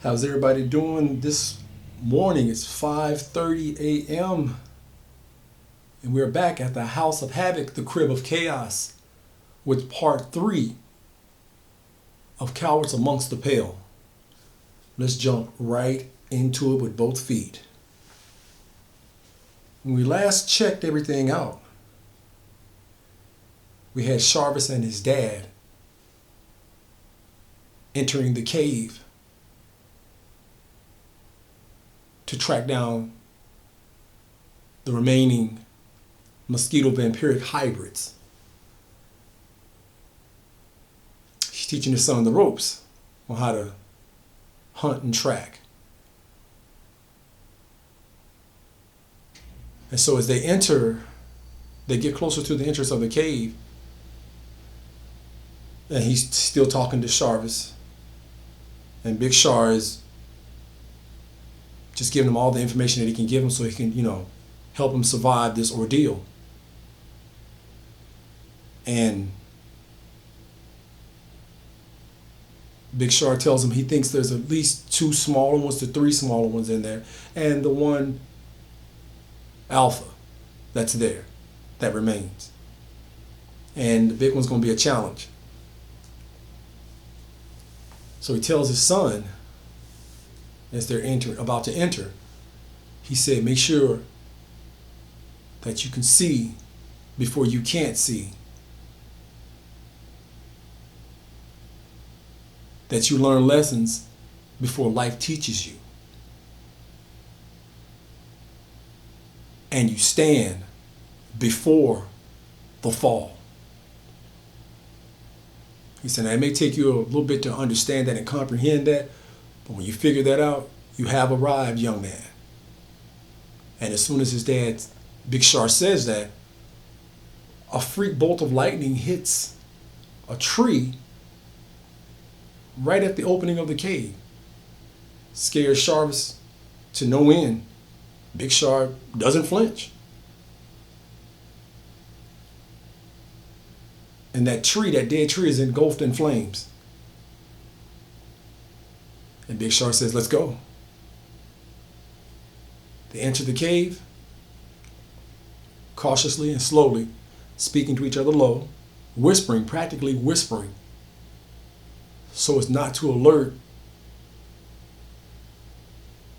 How's everybody doing this morning? It's 5:30 a.m. and we're back at the House of Havoc, the Crib of Chaos, with part 3 of Cowards Amongst the Pale. Let's jump right into it with both feet. When we last checked everything out, we had Sharvis and his dad entering the cave to track down the remaining mosquito vampiric hybrids. He's teaching his son the ropes on how to hunt and track. And so as they get closer to the entrance of the cave, and he's still talking to Sharvis, and Big Shar is just giving him all the information that he can give him so he can, help him survive this ordeal. And Big Shar tells him he thinks there's at least 2 smaller ones to 3 smaller ones in there, and the one alpha that's there, that remains. And the big one's going to be a challenge. So he tells his son, as they're about to enter, he said, make sure that you can see before you can't see. That you learn lessons before life teaches you. And you stand before the fall. He said, now, it may take you a little bit to understand that and comprehend that, but when you figure that out, you have arrived, young man. And as soon as his dad, Big Shar, says that, a freak bolt of lightning hits a tree right at the opening of the cave. Scares Sharvis to no end. Big Shar doesn't flinch. And that dead tree is engulfed in flames. And Big Shar says, let's go. They enter the cave, cautiously and slowly, speaking to each other low, whispering, practically whispering, so as not to alert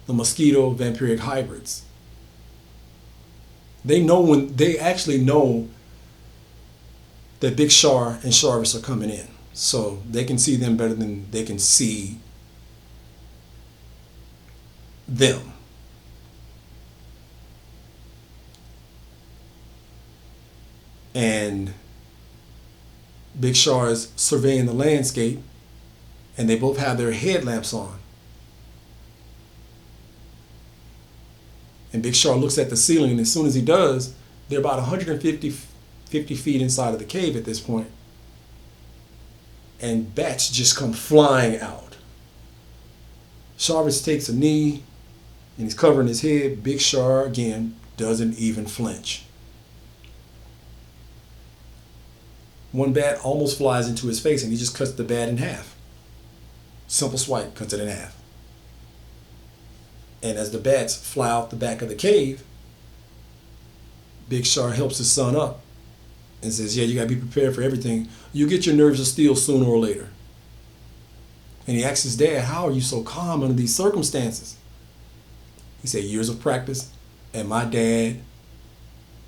the mosquito vampiric hybrids. They actually know that Big Shar and Sharvis are coming in. So they can see them better than they can see them. And Big Shar is surveying the landscape, and they both have their headlamps on. And Big Shar looks at the ceiling, and as soon as he does, they're about 150 feet inside of the cave at this point. And bats just come flying out. Sharvis takes a knee, and he's covering his head. Big Shar, again, doesn't even flinch. One bat almost flies into his face, and he just cuts the bat in half. Simple swipe, cuts it in half. And as the bats fly out the back of the cave, Big Shar helps his son up and says, yeah, you got to be prepared for everything. You get your nerves of steel sooner or later. And he asks his dad, how are you so calm under these circumstances? He said, years of practice, and my dad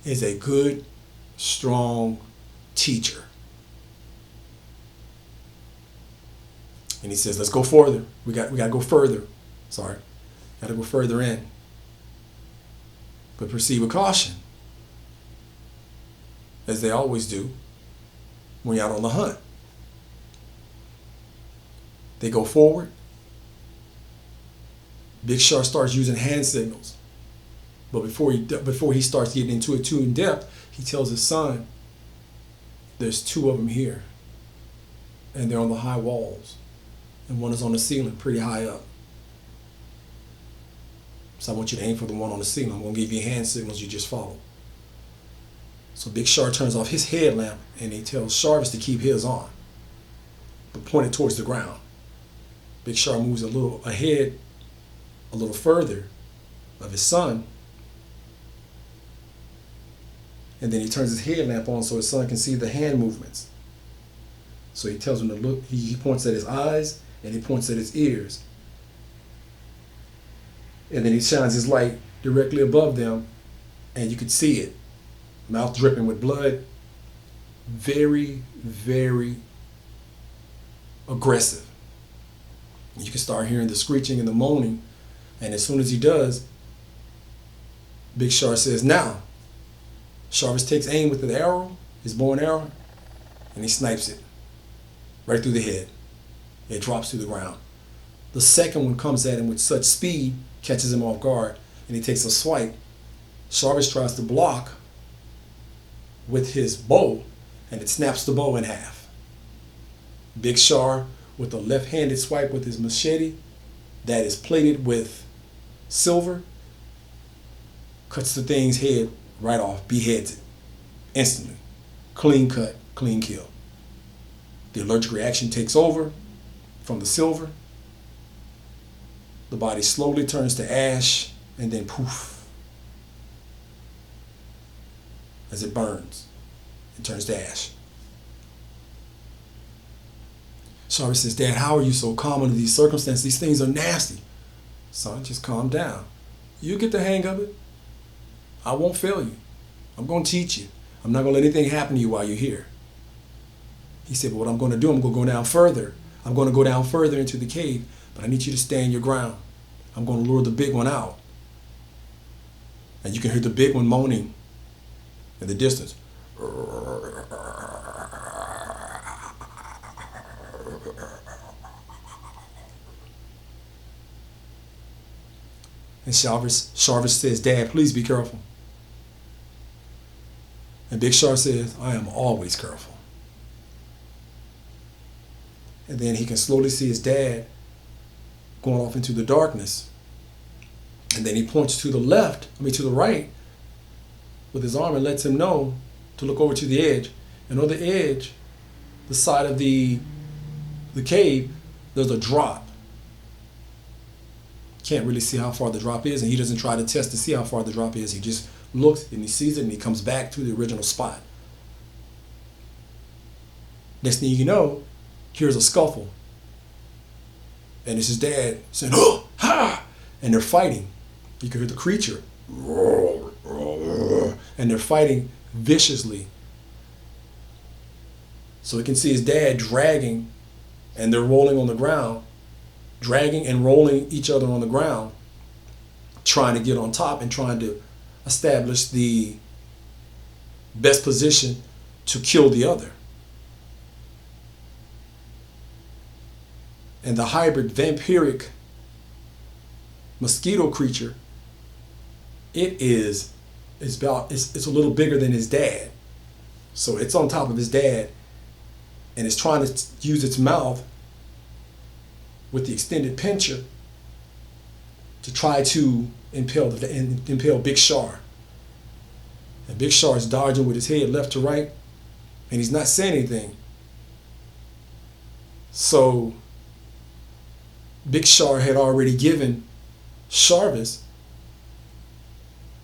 is a good, strong teacher. And he says, let's go further. We got to go further. Sorry. Got to go further in. But proceed with caution, as they always do when you're out on the hunt. They go forward. Big Shar starts using hand signals. But before he starts getting into it too in depth, he tells his son, there's 2 of them here. And they're on the high walls. And one is on the ceiling, pretty high up. So I want you to aim for the one on the ceiling. I'm going to give you hand signals, you just follow. So Big Shar turns off his headlamp and he tells Sharvis to keep his on, but pointed towards the ground. Big Shar moves a little ahead, a little further of his son. And then he turns his headlamp on so his son can see the hand movements. So he tells him to look, he points at his eyes and he points at his ears. And then he shines his light directly above them and you could see it. Mouth dripping with blood. Very, very aggressive. You can start hearing the screeching and the moaning. And as soon as he does, Big Shar says, now. Sharvis takes aim with the arrow, his bow and arrow, and he snipes it right through the head. It drops to the ground. The second one comes at him with such speed, catches him off guard, and he takes a swipe. Sharvis tries to block with his bow, and it snaps the bow in half. Big Shar, with a left-handed swipe with his machete that is plated with silver, cuts the thing's head right off, beheads it instantly. Clean cut, clean kill. The allergic reaction takes over from the silver. The body slowly turns to ash and then poof, as it burns. It turns to ash. Sharvis says, Dad, how are you so calm under these circumstances? These things are nasty. Son, just calm down. You get the hang of it. I won't fail you. I'm going to teach you. I'm not going to let anything happen to you while you're here. He said, but what I'm going to do, I'm going to go down further. I'm going to go down further into the cave, but I need you to stand your ground. I'm going to lure the big one out. And you can hear the big one moaning in the distance. And Sharvis says, Dad, please be careful. And Big Shar says, I am always careful. And then he can slowly see his dad going off into the darkness. And then he points to the right with his arm and lets him know to look over to the edge. And on the edge, the side of the cave, there's a drop. Can't really see how far the drop is, and he doesn't try to test to see how far the drop is. He just looks and he sees it and he comes back to the original spot. Next thing you know, here's a scuffle. And it's his dad saying, oh, ha! And they're fighting. You can hear the creature. And they're fighting viciously. So he can see his dad dragging, and they're rolling on the ground, dragging and rolling each other on the ground, trying to get on top and trying to establish the best position to kill the other. And the hybrid vampiric mosquito creature, it's a little bigger than his dad. So it's on top of his dad, and it's trying to use its mouth with the extended pincher to try to impale Big Shar. And Big Shar is dodging with his head left to right, and he's not saying anything. So Big Shar had already given Sharvis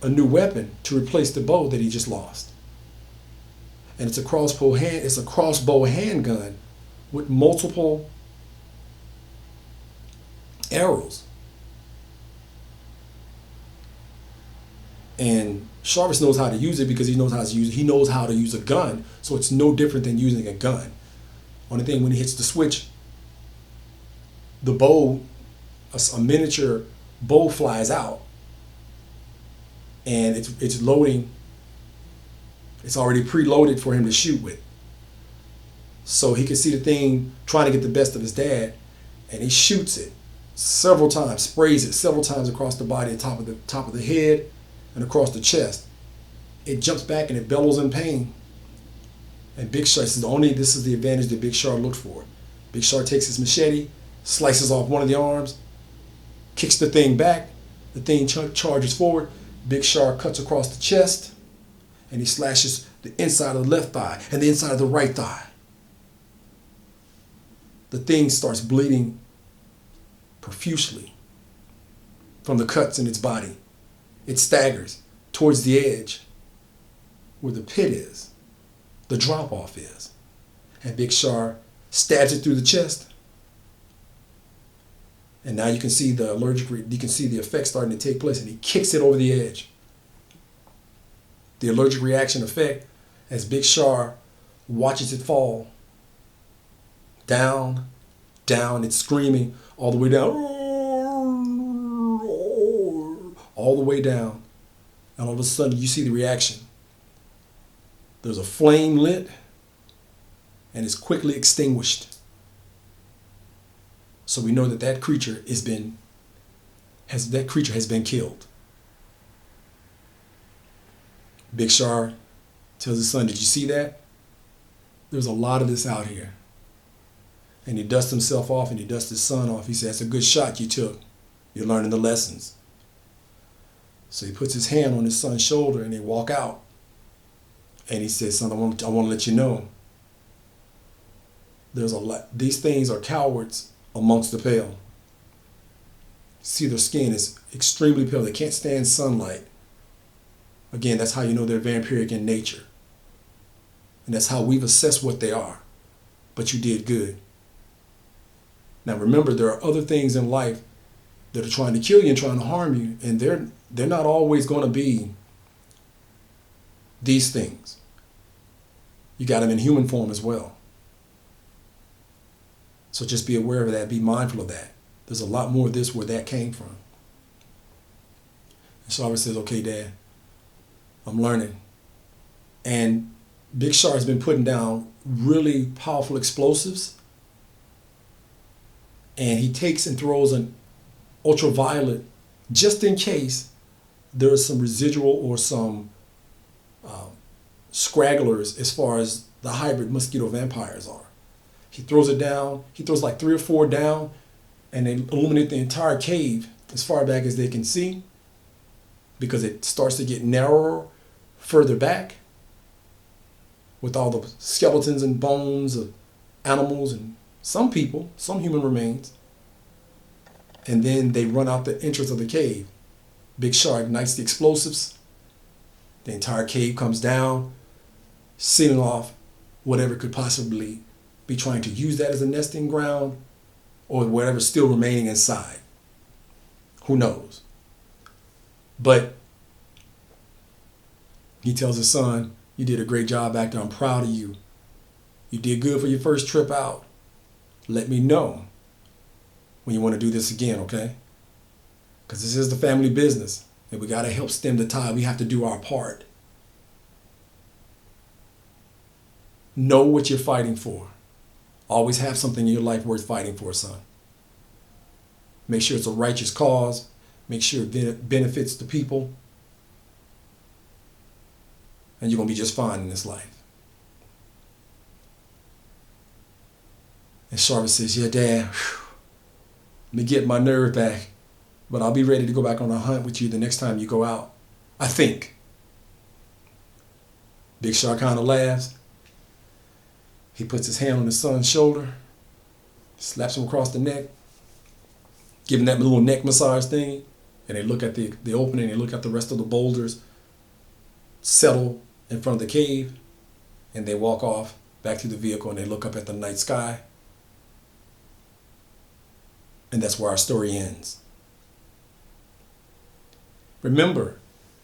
a new weapon to replace the bow that he just lost. And it's a crossbow handgun with multiple arrows. And Sharvis knows how to use it because he knows how to use a gun, so it's no different than using a gun. Only thing, when he hits the switch, the bow, a miniature bow, flies out, and it's loading. It's already preloaded for him to shoot with. So he can see the thing trying to get the best of his dad, and he shoots it several times, sprays it several times across the body, top of the head, and across the chest. It jumps back and it bellows in pain. And Big Shar says, this is the advantage that Big Shar looked for. Big Shar takes his machete, slices off one of the arms, kicks the thing back. The thing charges forward. Big Shar cuts across the chest, and he slashes the inside of the left thigh and the inside of the right thigh. The thing starts bleeding profusely from the cuts in its body. It staggers towards the edge where the pit is, the drop-off is. And Big Shar stabs it through the chest. And now you can see the effect starting to take place, and he kicks it over the edge. The allergic reaction effect as Big Shar watches it fall. Down, down, it's screaming all the way down. All the way down. And all of a sudden you see the reaction. There's a flame lit and it's quickly extinguished. So we know that that creature has been killed. Big Shar tells his son, "Did you see that? There's a lot of this out here." And he dusts himself off and he dusts his son off. He says, "That's a good shot you took. You're learning the lessons." So he puts his hand on his son's shoulder and they walk out. And he says, "Son, I want to let you know, there's a lot. These things are cowards amongst the pale. See, their skin is extremely pale. They can't stand sunlight. Again, that's how you know they're vampiric in nature. And that's how we've assessed what they are. But you did good. Now remember, there are other things in life that are trying to kill you and trying to harm you. And they're not always going to be these things. You got them in human form as well. So just be aware of that. Be mindful of that. There's a lot more of this where that came from." And Shar says, "Okay, Dad, I'm learning." And Big Shar has been putting down really powerful explosives. And he takes and throws an ultraviolet just in case there is some residual or some scragglers as far as the hybrid mosquito vampires are. He throws it down. He throws like 3 or 4 down, and they illuminate the entire cave as far back as they can see, because it starts to get narrower further back with all the skeletons and bones of animals and some people, some human remains. And then they run out the entrance of the cave. Big Shar ignites the explosives. The entire cave comes down, sealing off whatever could possibly be trying to use that as a nesting ground, or whatever's still remaining inside. Who knows? But he tells his son, "You did a great job back there. I'm proud of you. You did good for your first trip out. Let me know when you want to do this again, okay? Because this is the family business, and we got to help stem the tide. We have to do our part. Know what you're fighting for. Always have something in your life worth fighting for, son. Make sure it's a righteous cause. Make sure it benefits the people. And you're going to be just fine in this life." And Sharva says, "Yeah, Dad, let me get my nerve back. But I'll be ready to go back on a hunt with you the next time you go out. I think." Big Shar kind of laughs. He puts his hand on his son's shoulder, slaps him across the neck, give him that little neck massage thing, and they look at the opening, they look at the rest of the boulders settle in front of the cave, and they walk off back to the vehicle and they look up at the night sky. And that's where our story ends. Remember,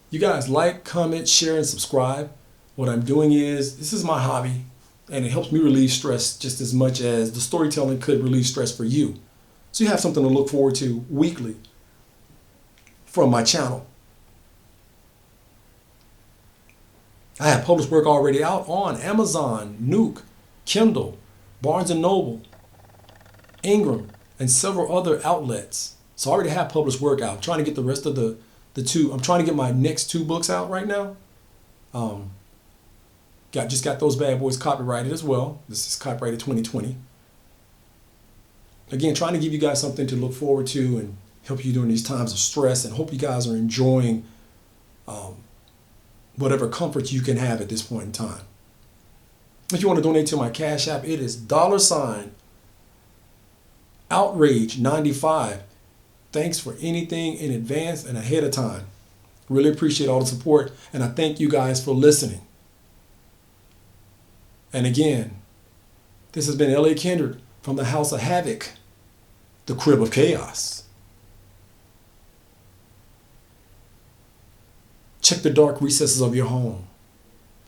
you guys like, comment, share, and subscribe. What I'm doing is, this is my hobby, and it helps me relieve stress just as much as the storytelling could relieve stress for you. So you have something to look forward to weekly from my channel. I have published work already out on Amazon, Nook, Kindle, Barnes & Noble, Ingram, and several other outlets. So I already have published work out. I'm trying to get the rest of the two. I'm trying to get my next 2 books out right now. Just got those bad boys copyrighted as well. This is copyrighted 2020. Again, trying to give you guys something to look forward to and help you during these times of stress, and hope you guys are enjoying whatever comfort you can have at this point in time. If you want to donate to my Cash App, it is $outrage95. thanks for anything in advance and ahead of time. Really appreciate all the support, and I thank you guys for listening. And again, this has been L.A. Kendrick from the House of Havoc, the Crib of Chaos. Check the dark recesses of your home.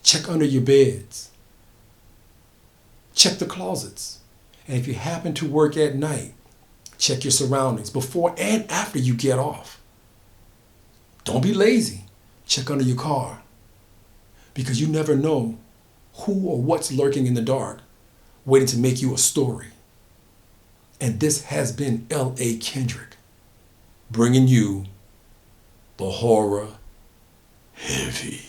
Check under your beds. Check the closets. And if you happen to work at night, check your surroundings before and after you get off. Don't be lazy. Check under your car. Because you never know who or what's lurking in the dark, waiting to make you a story. And this has been L.A. Kendrick, bringing you the horror heavy.